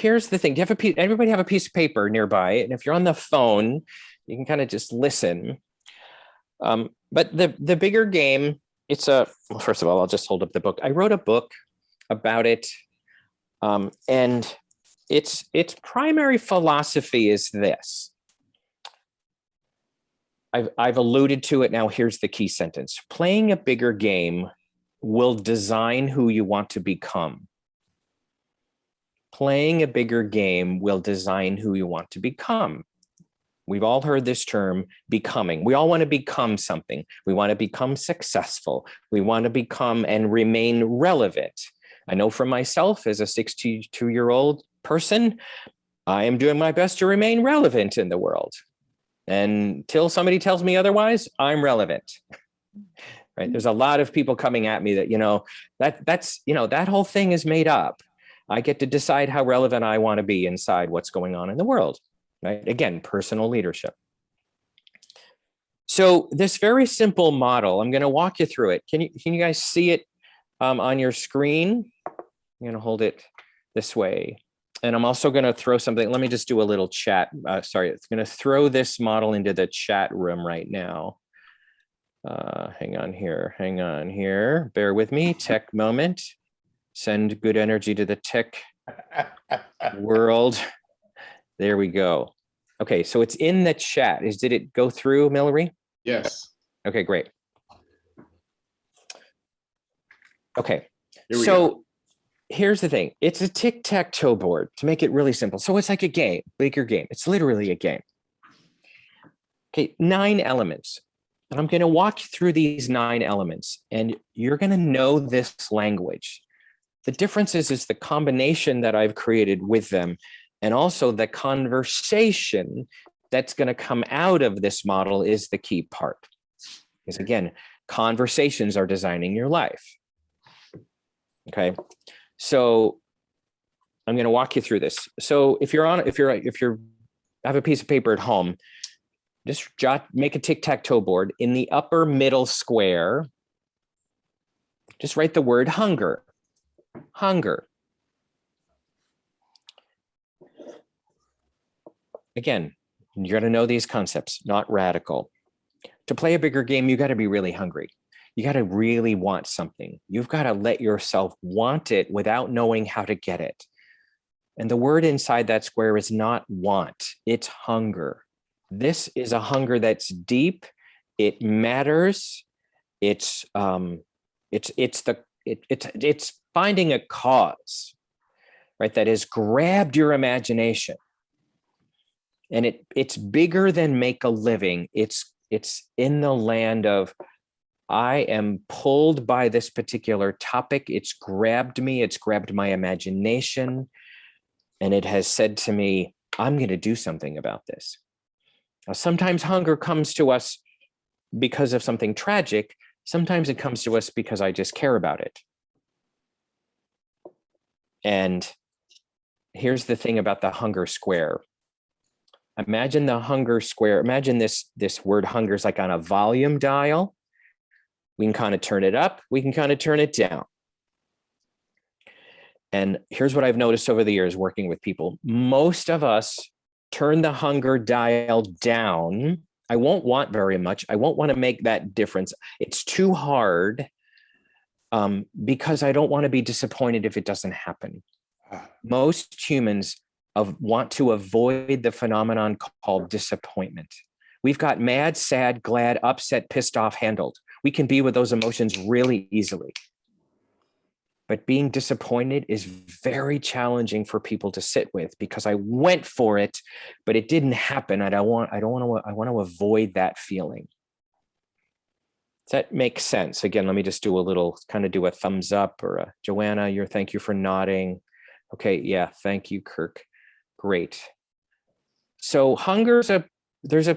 here's the thing. Do you have a piece, everybody have a piece of paper nearby? And if you're on the phone, you can kind of just listen. But the bigger game, it's well, first of all, I'll just hold up the book. I wrote a book about it. And its primary philosophy is this. I've alluded to it now. Here's the key sentence. Playing a bigger game will design who you want to become. Playing a bigger game will design who you want to become. We've all heard this term, becoming. We all want to become something. We want to become successful. We want to become and remain relevant. I know for myself as a 62-year-old person, I am doing my best to remain relevant in the world. And until somebody tells me otherwise, I'm relevant. Right? There's a lot of people coming at me that, that's that whole thing is made up. I get to decide how relevant I want to be inside what's going on in the world. Right? Again, personal leadership. So this very simple model, I'm going to walk you through it. Can you guys see it on your screen? I'm going to hold it this way. And I'm also going to throw something. Let me just do a little chat. Sorry, it's going to throw this model into the chat room right now. Hang on here. Bear with me. Tech moment. Send good energy to the tech world. There we go. Okay, so it's in the chat. Did it go through, Millery? Yes. Okay, great. Okay, so here's the thing. It's a Tic Tac Toe Board to make it really simple. So it's like a game, bigger game. It's literally a game. Okay, 9 elements. And I'm going to walk you through these 9 elements, and you're going to know this language. The difference is the combination that I've created with them, and also the conversation that's going to come out of this model is the key part. Because again, conversations are designing your life. Okay, so I'm going to walk you through this. So if you have a piece of paper at home, just make a tic-tac-toe board. In the upper middle square, just write the word hunger. Hunger. Again, you're going to know these concepts, not radical. To play a bigger game, you got to be really hungry. You got to really want something. You've got to let yourself want it without knowing how to get it. And the word inside that square is not want, it's hunger. This is a hunger that's deep. It matters. It's finding a cause, right? That has grabbed your imagination. And it's bigger than make a living. It's in the land of, I am pulled by this particular topic. It's grabbed me. It's grabbed my imagination. And it has said to me, I'm going to do something about this. Now, sometimes hunger comes to us because of something tragic. Sometimes it comes to us because I just care about it. And here's the thing about the hunger square. Imagine the hunger square. Imagine this word hunger is like on a volume dial. We can kind of turn it up. We can kind of turn it down. And here's what I've noticed over the years working with people. Most of us turn the hunger dial down. I won't want very much. I won't want to make that difference. It's too hard because I don't want to be disappointed if it doesn't happen. Most humans want to avoid the phenomenon called disappointment. We've got mad, sad, glad, upset, pissed off handled. We can be with those emotions really easily. But being disappointed is very challenging for people to sit with because I went for it, but it didn't happen. I want to avoid that feeling. Does that make sense? Again, let me just do a thumbs up or a Joanna, thank you for nodding. Okay, yeah, thank you, Kirk. Great. So hunger there's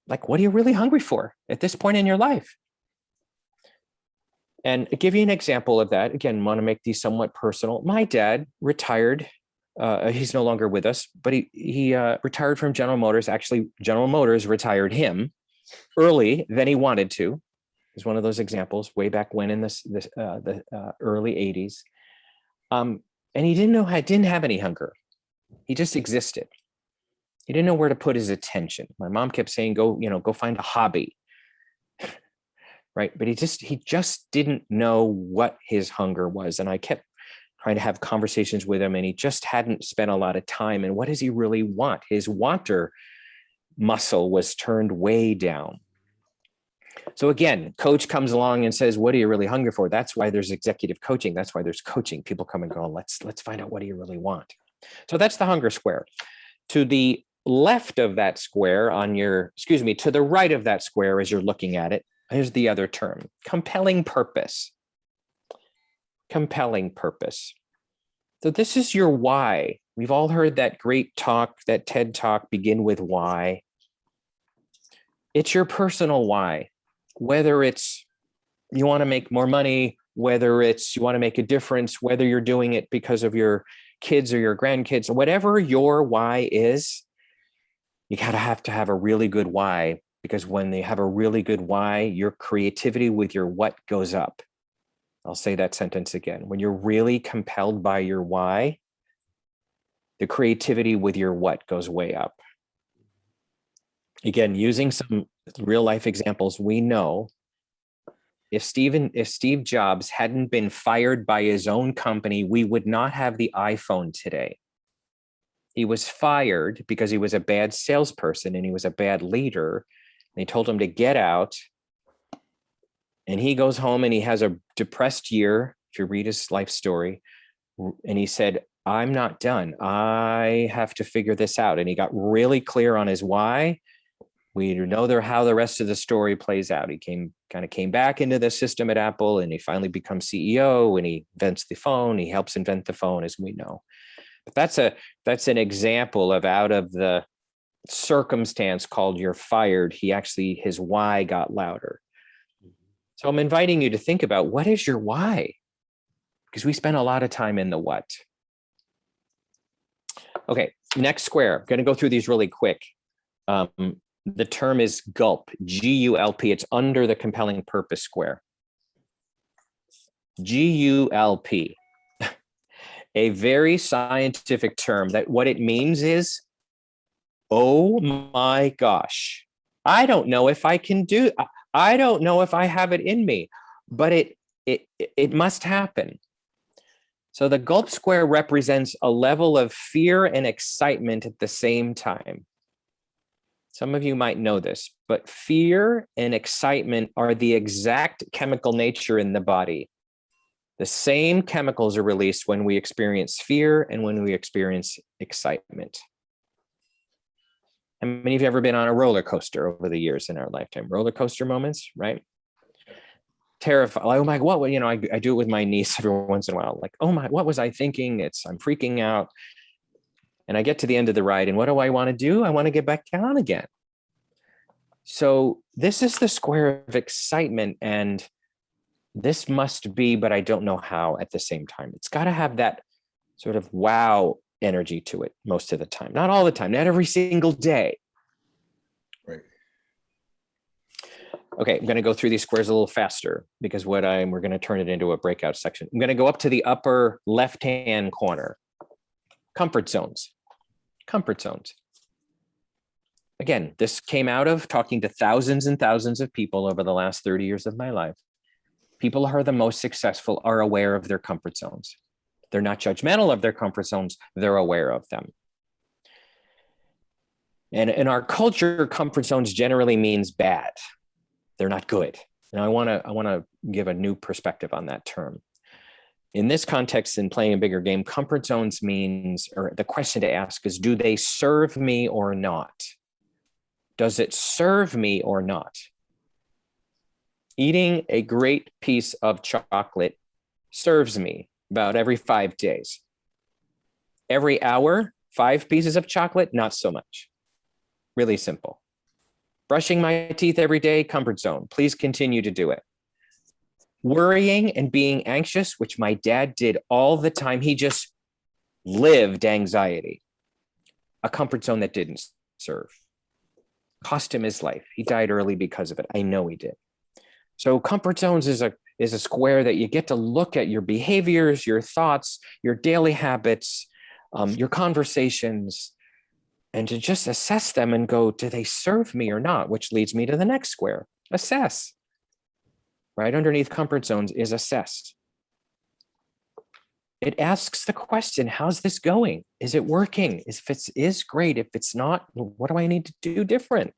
like, what are you really hungry for at this point in your life? And I'll give you an example of that. Again, want to make these somewhat personal. My dad retired. He's no longer with us, but he retired from General Motors. Actually, General Motors retired him early than he wanted to. It's one of those examples way back when in the early 80s. And he didn't have any hunger. He just existed. He didn't know where to put his attention. My mom kept saying, go find a hobby. Right. But he just didn't know what his hunger was. And I kept trying to have conversations with him, and he just hadn't spent a lot of time. And what does he really want? His wanter muscle was turned way down. So again, coach comes along and says, what are you really hungry for? That's why there's executive coaching. That's why there's coaching. People come and go, let's find out, what do you really want? So that's the hunger square. To the left of that square to the right of that square, as you're looking at it, here's the other term: compelling purpose. Compelling purpose. So this is your why. We've all heard that great talk, that TED talk, Begin with Why. It's your personal why. Whether it's you want to make more money, whether it's you want to make a difference, whether you're doing it because of your kids or your grandkids, whatever your why is, you gotta have to have a really good why, because when they have a really good why, your creativity with your what goes up. I'll say that sentence again. When you're really compelled by your why, the creativity with your what goes way up. Again, using some real life examples, we know if Steve Jobs hadn't been fired by his own company, we would not have the iPhone today. He was fired because he was a bad salesperson and he was a bad leader. They told him to get out. And he goes home and he has a depressed year, if you read his life story. And he said, I'm not done. I have to figure this out. And he got really clear on his why. We know how the rest of the story plays out. He came back into the system at Apple, and he finally becomes CEO, and he invents the phone. He helps invent the phone, as we know. But that's an example of, out of the circumstance called you're fired, his why got louder. So I'm inviting you to think about, what is your why? Because we spend a lot of time in the what. Okay, next square. I'm going to go through these really quick. The term is GULP, G-U-L-P. It's under the compelling purpose square. G-U-L-P, a very scientific term that what it means is, oh my gosh, I don't know if I can do, I don't know if I have it in me, but it must happen. So the GULP square represents a level of fear and excitement at the same time. Some of you might know this, but fear and excitement are the exact chemical nature in the body. The same chemicals are released when we experience fear and when we experience excitement. How many of you have ever been on a roller coaster over the years in our lifetime? Roller coaster moments, right? Terrified. Oh my, what? I do it with my niece every once in a while. Like, oh my, what was I thinking? I'm freaking out. And I get to the end of the ride, and what do I want to do? I want to get back down again. So this is the square of excitement, and this must be, but I don't know how at the same time. It's got to have that sort of wow energy to it most of the time. Not all the time, not every single day. Right. Okay, I'm going to go through these squares a little faster because we're going to turn it into a breakout section. I'm going to go up to the upper left-hand corner. Comfort zones. Comfort zones. Again, this came out of talking to thousands and thousands of people over the last 30 years of my life. People who are the most successful are aware of their comfort zones. They're not judgmental of their comfort zones. They're aware of them. And in our culture, comfort zones generally means bad. They're not good. And I want to give a new perspective on that term. In this context, in playing a bigger game, comfort zones means, or the question to ask is, do they serve me or not? Does it serve me or not? Eating a great piece of chocolate serves me about every 5 days. Every hour, 5 pieces of chocolate, not so much. Really simple. Brushing my teeth every day, comfort zone. Please continue to do it. Worrying and being anxious, which my dad did all the time. He just lived anxiety. A comfort zone that didn't serve. Cost him his life. He died early because of it. I know he did. So comfort zones is a square that you get to look at your behaviors, your thoughts, your daily habits, your conversations, and to just assess them and go, do they serve me or not? Which leads me to the next square, assess. Right underneath comfort zones is assess. It asks the question, how's this going? Is it working? If it is great, if it's not, what do I need to do different?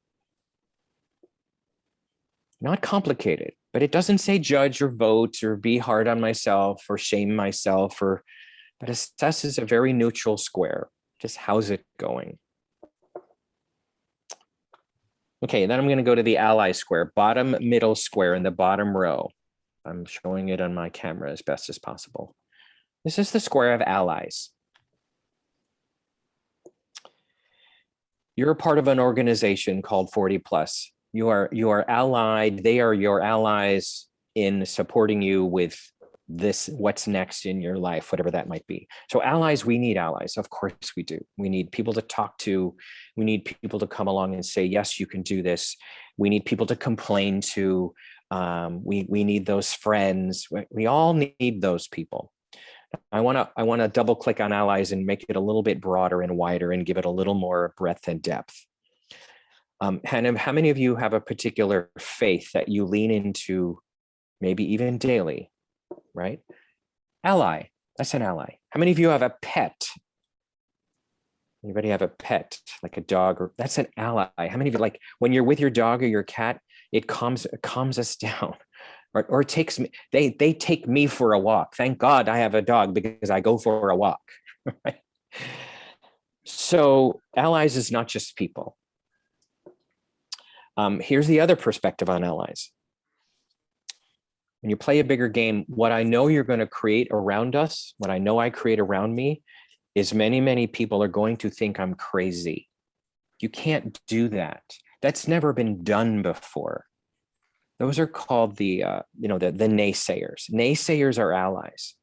Not complicated, but it doesn't say judge or vote or be hard on myself or shame myself, but assess is a very neutral square. Just how's it going? Okay, then I'm going to go to the ally square, bottom middle square in the bottom row. I'm showing it on my camera as best as possible. This is the square of allies. You're a part of an organization called 40 Plus. You are allied. They are your allies in supporting you with this, what's next in your life, whatever that might be. So allies, we need allies. Of course we do. We need people to talk to. We need people to come along and say, yes, you can do this. We need people to complain to. We need those friends. We all need those people. I want to double click on allies and make it a little bit broader and wider and give it a little more breadth and depth. Hannah, how many of you have a particular faith that you lean into, maybe even daily, right? Ally, that's an ally. How many of you have a pet? Anybody have a pet, like a dog? Or that's an ally. How many of you, like when you're with your dog or your cat, it calms us down. Or it takes me, they take me for a walk. Thank God I have a dog because I go for a walk. Right? So allies is not just people. Here's the other perspective on allies. When you play a bigger game, what I know you're going to create around us, what I know I create around me, is many people are going to think I'm crazy. You can't do that. That's never been done before. Those are called the naysayers. Naysayers are allies.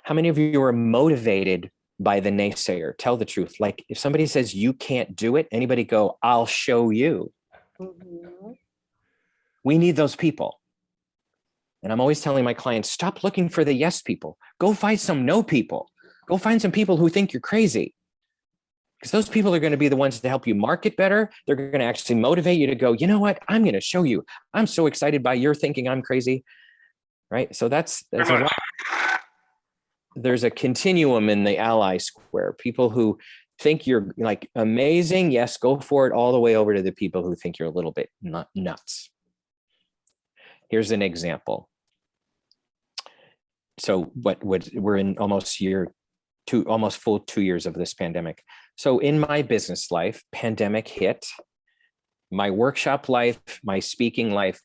How many of you are motivated by the naysayer? Tell the truth. Like if somebody says you can't do it, anybody go, I'll show you. Mm-hmm. We need those people. And I'm always telling my clients, stop looking for the yes people. Go find some no people. Go find some people who think you're crazy. Because those people are going to be the ones to help you market better. They're going to actually motivate you to go, you know what? I'm going to show you. I'm so excited by your thinking I'm crazy. Right? So there's a continuum in the ally square. People who think you're like amazing, yes, go for it, all the way over to the people who think you're a little bit nuts. Here's an example. So we're in almost full 2 years of this pandemic. So in my business life, pandemic hit. My workshop life, my speaking life,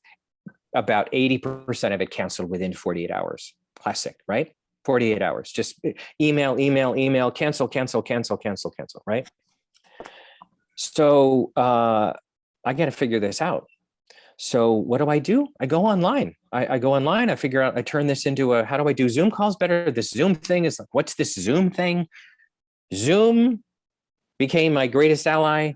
about 80% of it canceled within 48 hours. Classic, right? 48 hours, just email, cancel, right? So I got to figure this out. So what do? I go online. I go online, I figure out, I turn this into how do I do Zoom calls better? This Zoom thing is like, what's this Zoom thing? Zoom became my greatest ally.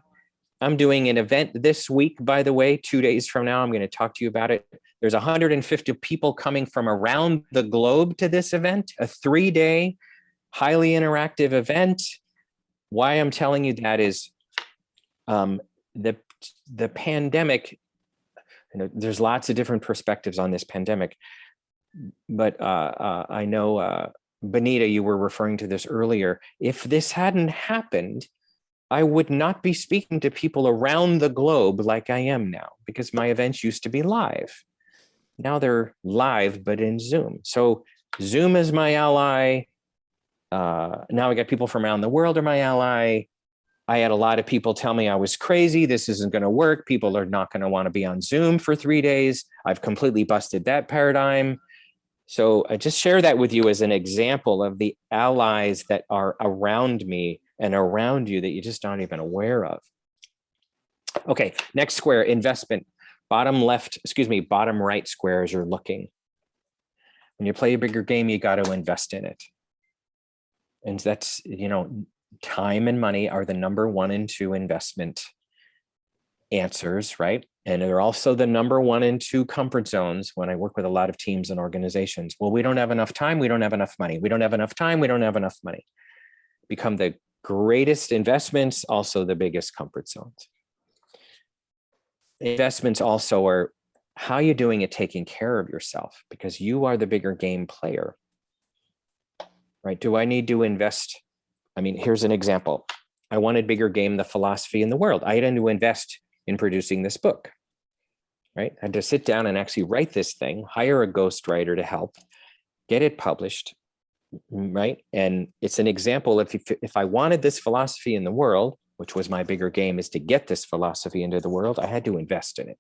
I'm doing an event this week, by the way, 2 days from now, I'm going to talk to you about it. There's 150 people coming from around the globe to this event, a 3-day, highly interactive event. Why I'm telling you that is the pandemic, there's lots of different perspectives on this pandemic, but I know, Benita, you were referring to this earlier. If this hadn't happened, I would not be speaking to people around the globe like I am now, because my events used to be live. Now they're live, but in Zoom. So Zoom is my ally. Now I got people from around the world are my ally. I had a lot of people tell me I was crazy. This isn't going to work. People are not going to want to be on Zoom for 3 days. I've completely busted that paradigm. So I just share that with you as an example of the allies that are around me and around you that you just aren't even aware of. Okay, next square, investment. Bottom right square as you're looking. When you play a bigger game, you got to invest in it. And that's, time and money are the number 1 and 2 investment answers, right? And they're also the number 1 and 2 comfort zones when I work with a lot of teams and organizations. Well, we don't have enough time. We don't have enough money. We don't have enough time. We don't have enough money. Become the greatest investments, also the biggest comfort zones. Investments also are how you're doing at taking care of yourself, because you are the bigger game player, right? Do I need to invest? I mean, here's an example. I wanted bigger game, the philosophy in the world. I had to invest in producing this book, right? I had to sit down and actually write this thing, hire a ghostwriter to help, get it published, right? And it's an example of if I wanted this philosophy in the world, which was my bigger game, is to get this philosophy into the world, I had to invest in it.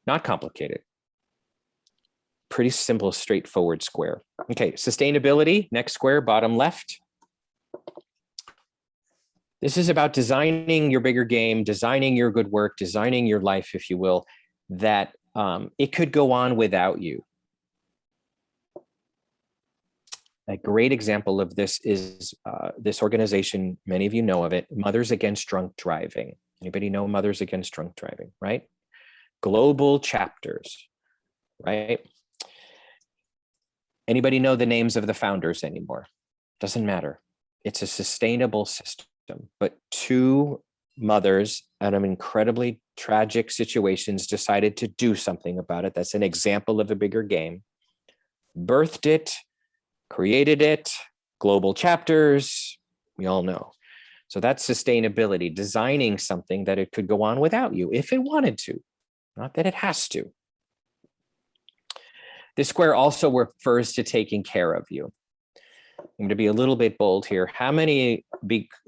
Not complicated. Pretty simple, straightforward square. Okay, sustainability, next square, bottom left. This is about designing your bigger game, designing your good work, designing your life, if you will, that it could go on without you. A great example of this is this organization, many of you know of it, Mothers Against Drunk Driving. Anybody know Mothers Against Drunk Driving, right? Global chapters, right? Anybody know the names of the founders anymore? Doesn't matter. It's a sustainable system, but 2 mothers out of incredibly tragic situations decided to do something about it. That's an example of a bigger game. Birthed it, created it, global chapters, we all know. So that's sustainability, designing something that it could go on without you if it wanted to, not that it has to. This square also refers to taking care of you. I'm going to be a little bit bold here. How many,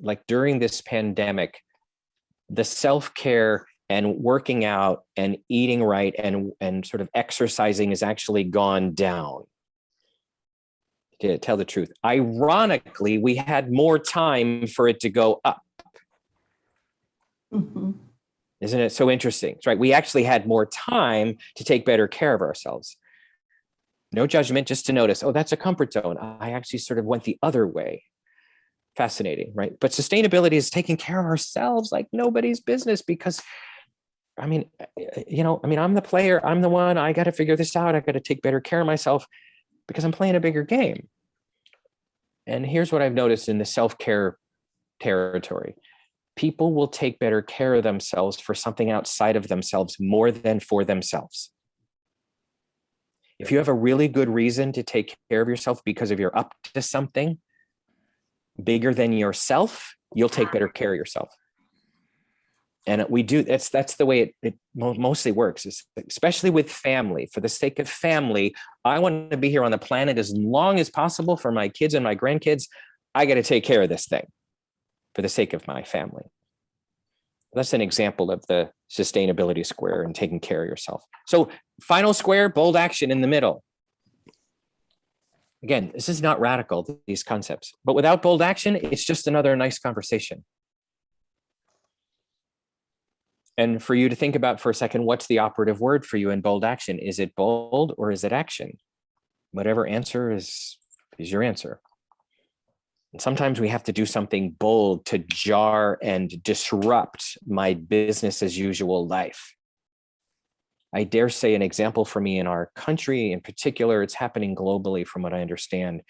like during this pandemic, the self-care and working out and eating right and sort of exercising has actually gone down? To tell the truth. Ironically, we had more time for it to go up. Mm-hmm. Isn't it so interesting? Right. We actually had more time to take better care of ourselves. No judgment, just to notice, oh, that's a comfort zone. I actually sort of went the other way. Fascinating, right? But sustainability is taking care of ourselves like nobody's business, because I mean, I'm the player. I'm the one. I got to figure this out. I got to take better care of myself, because I'm playing a bigger game. And here's what I've noticed in the self-care territory. People will take better care of themselves for something outside of themselves more than for themselves. If you have a really good reason to take care of yourself because of you're up to something bigger than yourself, you'll take better care of yourself. And we do, that's the way it mostly works, especially with family. For the sake of family, I want to be here on the planet as long as possible for my kids and my grandkids. I got to take care of this thing for the sake of my family. That's an example of the sustainability square and taking care of yourself. So final square, bold action in the middle. Again, this is not radical, these concepts, but without bold action, it's just another nice conversation. And for you to think about for a second, what's the operative word for you in bold action? Is it bold or is it action? Whatever answer is your answer. And sometimes we have to do something bold to jar and disrupt my business as usual life. I dare say an example for me in our country in particular, it's happening globally from what I understand.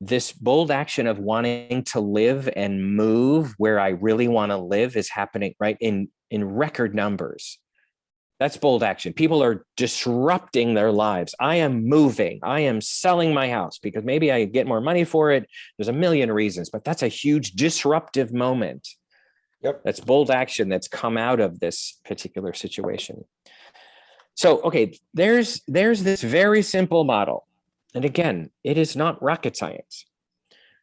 This bold action of wanting to live and move where I really want to live is happening right in record numbers. That's bold action. People are disrupting their lives. I am moving. I am selling my house because maybe I get more money for it. There's a million reasons, but that's a huge disruptive moment. Yep. That's bold action that's come out of this particular situation. So, okay, there's this very simple model. And again, it is not rocket science.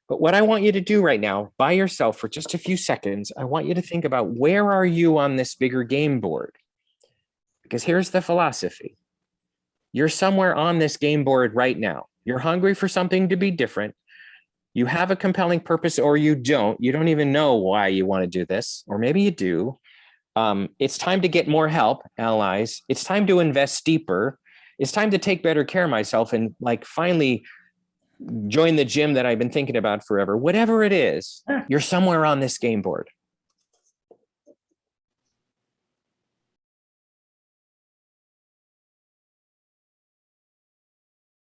But what I want you to do right now by yourself for just a few seconds, I want you to think about where are you on this bigger game board? Because here's the philosophy. You're somewhere on this game board right now. You're hungry for something to be different. You have a compelling purpose or you don't. You don't even know why you want to do this, or maybe you do. It's time to get more help, allies. It's time to invest deeper. It's time to take better care of myself and like finally join the gym that I've been thinking about forever. Whatever it is, you're somewhere on this game board.